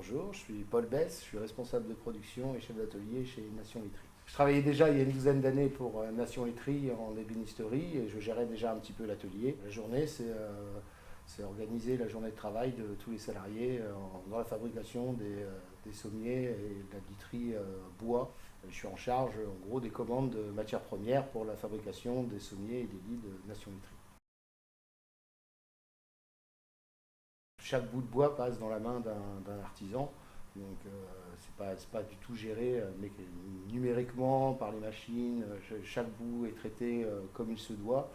Bonjour, je suis Paul Bess, je suis responsable de production et chef d'atelier chez Nation Laiterie. Je travaillais déjà il y a une douzaine d'années pour Nation Laiterie en ébénisterie et je gérais déjà un petit peu l'atelier. La journée, c'est organiser la journée de travail de tous les salariés dans la fabrication des sommiers et de la literie bois. Je suis en charge en gros des commandes de matières premières pour la fabrication des sommiers et des lits de Nation Laiterie. Chaque bout de bois passe dans la main d'un artisan. Donc c'est pas du tout géré mais numériquement par les machines. Chaque bout est traité comme il se doit,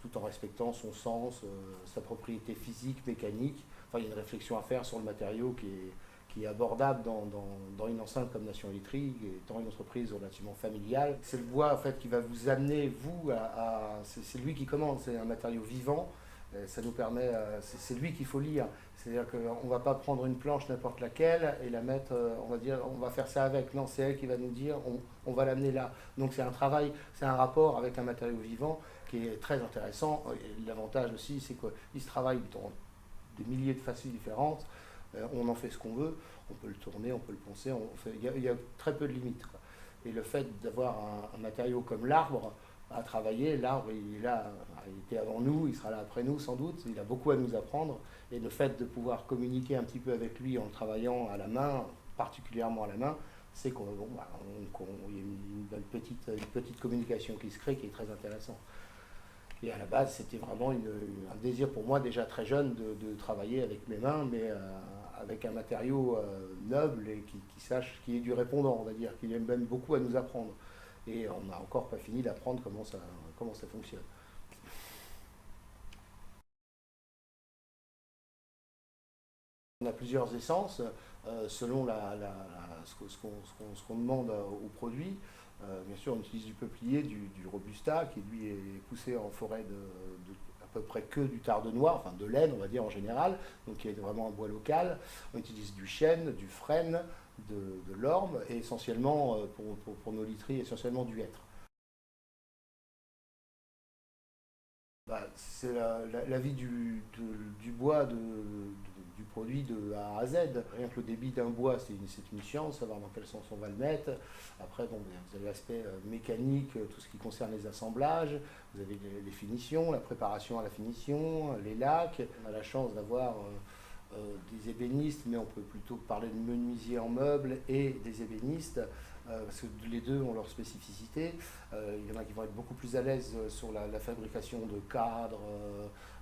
tout en respectant son sens, sa propriété physique, mécanique. Enfin, il y a une réflexion à faire sur le matériau qui est abordable dans une enceinte comme Nation Laiterie, étant une entreprise relativement familiale. C'est le bois en fait qui va vous amener, vous, c'est lui qui commande, c'est un matériau vivant. Ça nous permet, c'est lui qu'il faut lire. C'est-à-dire qu'on ne va pas prendre une planche n'importe laquelle et la mettre, on va dire, on va faire ça avec. Non, c'est elle qui va nous dire, on va l'amener là. Donc c'est un travail, c'est un rapport avec un matériau vivant qui est très intéressant. L'avantage aussi, c'est qu'il se travaille dans des milliers de façons différentes. On en fait ce qu'on veut. On peut le tourner, on peut le poncer. Il y a très peu de limites, quoi. Et le fait d'avoir un matériau comme l'arbre à travailler, l'arbre, il est là, il était avant nous, il sera là après nous sans doute. Il a beaucoup à nous apprendre. Et le fait de pouvoir communiquer un petit peu avec lui en le travaillant à la main, particulièrement à la main, c'est qu'il y a une petite communication qui se crée qui est très intéressante. Et à la base, c'était vraiment un désir pour moi déjà très jeune de travailler avec mes mains, mais avec un matériau noble et qui est du répondant, on va dire, qui aime même beaucoup à nous apprendre. Et on n'a encore pas fini d'apprendre comment ça fonctionne. On a plusieurs essences selon ce qu'on demande au produit. Bien sûr, on utilise du peuplier, du robusta, qui lui est poussé en forêt à peu près que du tard de noix, enfin de laine, on va dire en général, donc qui est vraiment un bois local. On utilise du chêne, du frêne, de l'orme, et essentiellement, pour nos literies, essentiellement du hêtre. Bah, c'est la vie du bois, du produit de A à Z. Rien que le débit d'un bois, c'est une science, savoir dans quel sens on va le mettre. Après, bon, vous avez l'aspect mécanique, tout ce qui concerne les assemblages, vous avez les finitions, la préparation à la finition, les lacs. On a la chance d'avoir des ébénistes, mais on peut plutôt parler de menuisiers en meubles et des ébénistes, parce que les deux ont leur spécificité. Il y en a qui vont être beaucoup plus à l'aise sur la fabrication de cadres,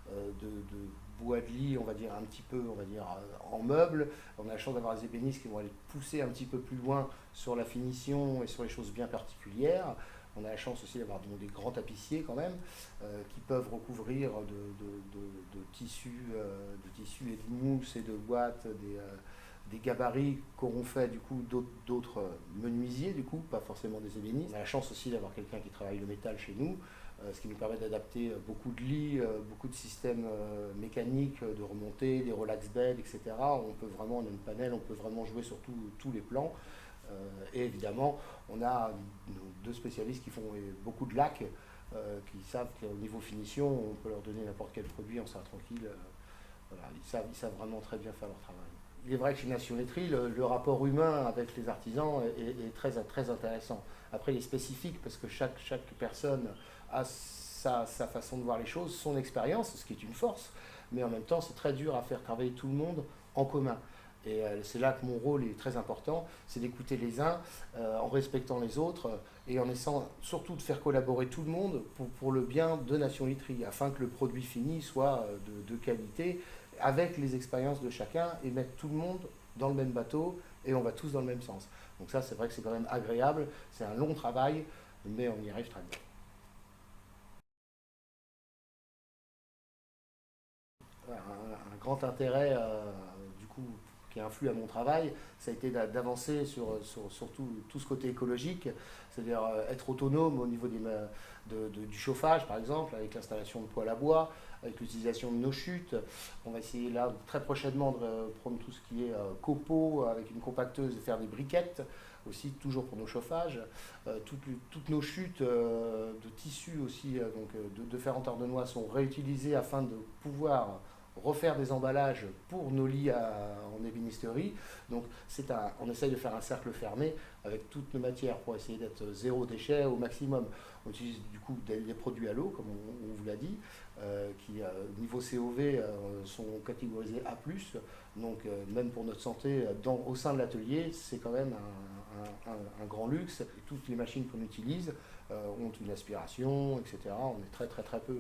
de bois de lit, on va dire un petit peu, on va dire en meubles. On a la chance d'avoir des ébénistes qui vont aller pousser un petit peu plus loin sur la finition et sur les choses bien particulières. On a la chance aussi d'avoir des grands tapissiers quand même, qui peuvent recouvrir de tissus et de mousse et de boîtes des gabarits qu'auront fait du coup d'autres menuisiers, du coup, pas forcément des ébénistes. On a la chance aussi d'avoir quelqu'un qui travaille le métal chez nous, ce qui nous permet d'adapter beaucoup de lits, beaucoup de systèmes mécaniques, de remontée, des relax beds, etc. On peut vraiment, on a une panel, on peut vraiment jouer sur tous les plans. Et évidemment, on a nos deux spécialistes qui font beaucoup de lacs, qui savent qu'au niveau finition, on peut leur donner n'importe quel produit, on sera tranquille. Voilà, ils savent vraiment très bien faire leur travail. Il est vrai que chez Nation Laiterie, le rapport humain avec les artisans est très intéressant. Après, il est spécifique parce que chaque personne a sa façon de voir les choses, son expérience, ce qui est une force, mais en même temps, c'est très dur à faire travailler tout le monde en commun. Et c'est là que mon rôle est très important, c'est d'écouter les uns en respectant les autres et en essayant surtout de faire collaborer tout le monde pour le bien de Nation Laiterie, afin que le produit fini soit de qualité, avec les expériences de chacun et mettre tout le monde dans le même bateau et on va tous dans le même sens. Donc ça, c'est vrai que c'est quand même agréable, c'est un long travail, mais on y arrive très bien. Un grand intérêt du coup qui influe à mon travail, ça a été d'avancer sur tout ce côté écologique, c'est-à-dire être autonome au niveau du chauffage par exemple, avec l'installation de poêle à bois, avec l'utilisation de nos chutes. On va essayer là très prochainement de prendre tout ce qui est copeaux avec une compacteuse et faire des briquettes aussi, toujours pour nos chauffages. Toutes nos chutes de tissus aussi, de fer en terre de noix sont réutilisées afin de pouvoir refaire des emballages pour nos lits en ébénisterie. Donc on essaye de faire un cercle fermé avec toutes nos matières pour essayer d'être zéro déchet au maximum. On utilise du coup des produits à l'eau, comme on vous l'a dit, qui niveau COV sont catégorisés A+. Donc même pour notre santé, au sein de l'atelier, c'est quand même un grand luxe. Et toutes les machines qu'on utilise ont une aspiration, etc. On est très très très peu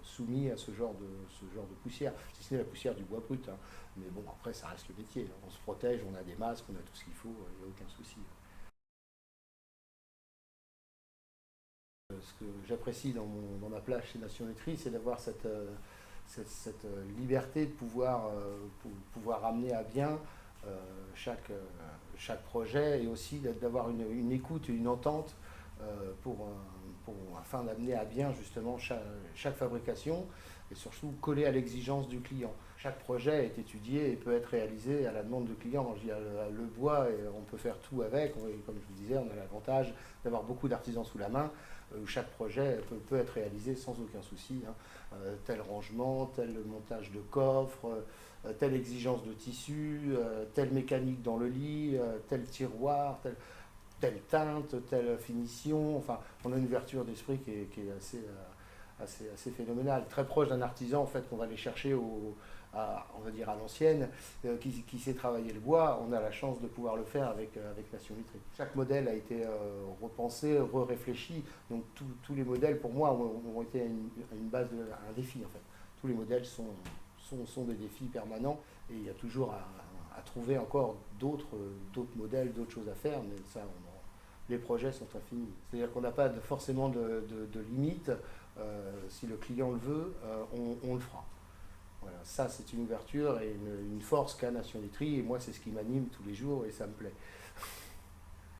soumis à ce genre de poussière, si ce n'est la poussière du bois brut. Hein. Mais bon, après, ça reste le métier. On se protège, on a des masques, on a tout ce qu'il faut, il n'y a aucun souci. Ce que j'apprécie dans ma place chez Nation Nutri, c'est d'avoir cette liberté de pouvoir amener à bien euh, chaque projet et aussi d'avoir une écoute et une entente afin d'amener à bien justement chaque fabrication et surtout coller à l'exigence du client. Chaque projet est étudié et peut être réalisé à la demande du client. Je veux dire, le bois, on peut faire tout avec. Comme je vous disais, on a l'avantage d'avoir beaucoup d'artisans sous la main où chaque projet peut être réalisé sans aucun souci. Hein. Tel rangement, tel montage de coffre, telle exigence de tissu, telle mécanique dans le lit, tel tiroir, telle teinte, telle finition. Enfin, on a une ouverture d'esprit qui est assez phénoménale. Très proche d'un artisan, en fait, qu'on va aller chercher on va dire à l'ancienne, qui sait travailler le bois. On a la chance de pouvoir le faire avec Nation Vitrée. Chaque modèle a été repensé, réfléchi. Donc tous les modèles, pour moi, ont été une base, un défi, en fait. Tous les modèles sont des défis permanents et il y a toujours à trouver encore d'autres modèles, d'autres choses à faire, mais ça, les projets sont infinis. C'est-à-dire qu'on n'a pas forcément de limite. Si le client le veut, on le fera. Voilà, ça c'est une ouverture et une force qu'a Nation Nutri, et moi c'est ce qui m'anime tous les jours et ça me plaît.